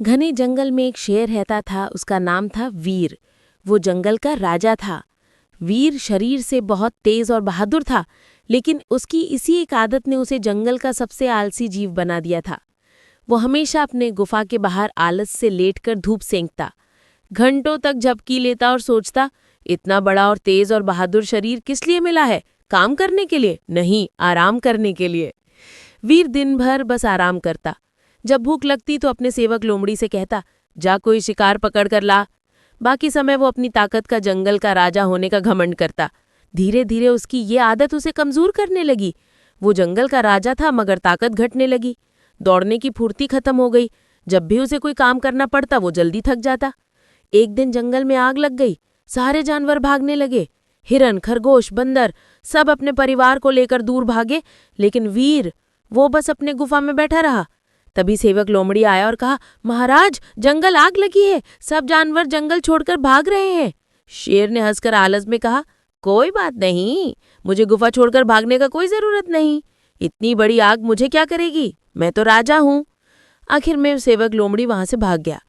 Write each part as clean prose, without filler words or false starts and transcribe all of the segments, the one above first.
घने जंगल में एक शेर रहता था। उसका नाम था वीर। वो जंगल का राजा था। वीर शरीर से बहुत तेज और बहादुर था, लेकिन उसकी इसी एक आदत ने उसे जंगल का सबसे आलसी जीव बना दिया था। वो हमेशा अपने गुफा के बाहर आलस से लेटकर धूप सेंकता, घंटों तक झपकी लेता और सोचता, इतना बड़ा और तेज और बहादुर शरीर किस लिए मिला है? काम करने के लिए नहीं, आराम करने के लिए। वीर दिन भर बस आराम करता। जब भूख लगती तो अपने सेवक लोमड़ी से कहता, जा कोई शिकार पकड़ कर ला। बाकी समय वो अपनी ताकत का जंगल का राजा होने का घमंड करता। धीरे धीरे उसकी ये आदत उसे कमजोर करने लगी। वो जंगल का राजा था, मगर ताकत घटने लगी। दौड़ने की फुर्ती खत्म हो गई। जब भी उसे कोई काम करना पड़ता वो जल्दी थक जाता। एक दिन जंगल में आग लग गई। सारे जानवर भागने लगे। हिरन, खरगोश, बंदर सब अपने परिवार को लेकर दूर भागे, लेकिन वीर वो बस अपने गुफा में बैठा रहा। तभी सेवक लोमड़ी आया और कहा, महाराज, जंगल आग लगी है, सब जानवर जंगल छोड़कर भाग रहे हैं। शेर ने हंसकर आलस में कहा, कोई बात नहीं, मुझे गुफा छोड़कर भागने का कोई जरूरत नहीं। इतनी बड़ी आग मुझे क्या करेगी, मैं तो राजा हूं। आखिर में सेवक लोमड़ी वहां से भाग गया,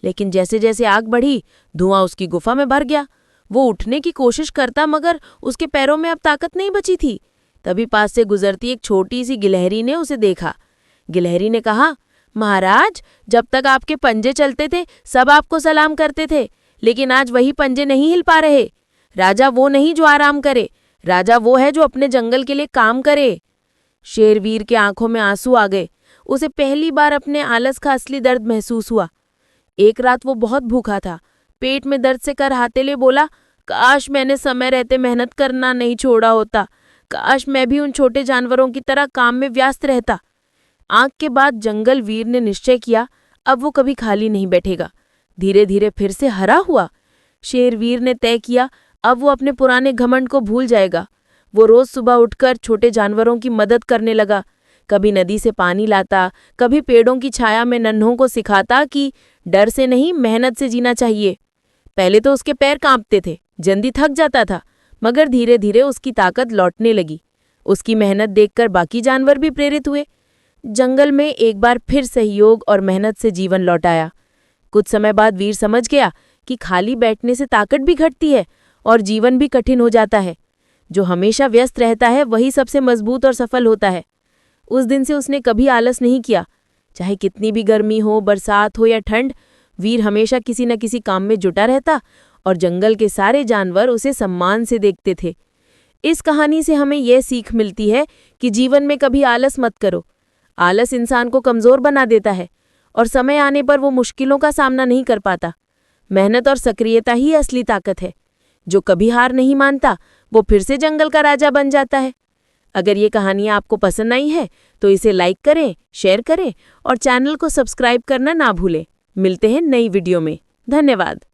लेकिन जैसे जैसे आग बढ़ी, धुआं उसकी गुफा में भर गया। वो उठने की कोशिश करता, मगर उसके पैरों में अब ताकत नहीं बची थी। तभी पास से गुजरती एक छोटी सी गिलहरी ने उसे देखा। गिलहरी ने कहा, महाराज, जब तक आपके पंजे चलते थे सब आपको सलाम करते थे, लेकिन आज वही पंजे नहीं हिल पा रहे। राजा वो नहीं जो आराम करे, राजा वो है जो अपने जंगल के लिए काम करे। शेरवीर के आंखों में आंसू आ गए। उसे पहली बार अपने आलस का असली दर्द महसूस हुआ। एक रात वो बहुत भूखा था। पेट में दर्द से करहाते बोला, काश मैंने समय रहते मेहनत करना नहीं छोड़ा होता। काश मैं भी उन छोटे जानवरों की तरह काम में व्यस्त रहता। आग के बाद जंगल वीर ने निश्चय किया, अब वो कभी खाली नहीं बैठेगा। धीरे धीरे फिर से हरा हुआ। शेरवीर ने तय किया, अब वो अपने पुराने घमंड को भूल जाएगा। वो रोज सुबह उठकर छोटे जानवरों की मदद करने लगा। कभी नदी से पानी लाता, कभी पेड़ों की छाया में नन्हों को सिखाता कि डर से नहीं, मेहनत से जीना चाहिए। पहले तो उसके पैर कांपते थे, जल्दी थक जाता था, मगर धीरे धीरे उसकी ताकत लौटने लगी। उसकी मेहनत देखकर बाकी जानवर भी प्रेरित हुए। जंगल में एक बार फिर सहयोग और मेहनत से जीवन लौट आया। कुछ समय बाद वीर समझ गया कि खाली बैठने से ताकत भी घटती है और जीवन भी कठिन हो जाता है। जो हमेशा व्यस्त रहता है वही सबसे मजबूत और सफल होता है। उस दिन से उसने कभी आलस नहीं किया। चाहे कितनी भी गर्मी हो, बरसात हो या ठंड, वीर हमेशा किसी न किसी काम में जुटा रहता और जंगल के सारे जानवर उसे सम्मान से देखते थे। इस कहानी से हमें यह सीख मिलती है कि जीवन में कभी आलस मत करो। आलस इंसान को कमजोर बना देता है और समय आने पर वो मुश्किलों का सामना नहीं कर पाता। मेहनत और सक्रियता ही असली ताकत है। जो कभी हार नहीं मानता वो फिर से जंगल का राजा बन जाता है। अगर ये कहानियाँ आपको पसंद आई है तो इसे लाइक करें, शेयर करें और चैनल को सब्सक्राइब करना ना भूलें। मिलते हैं नई वीडियो में। धन्यवाद।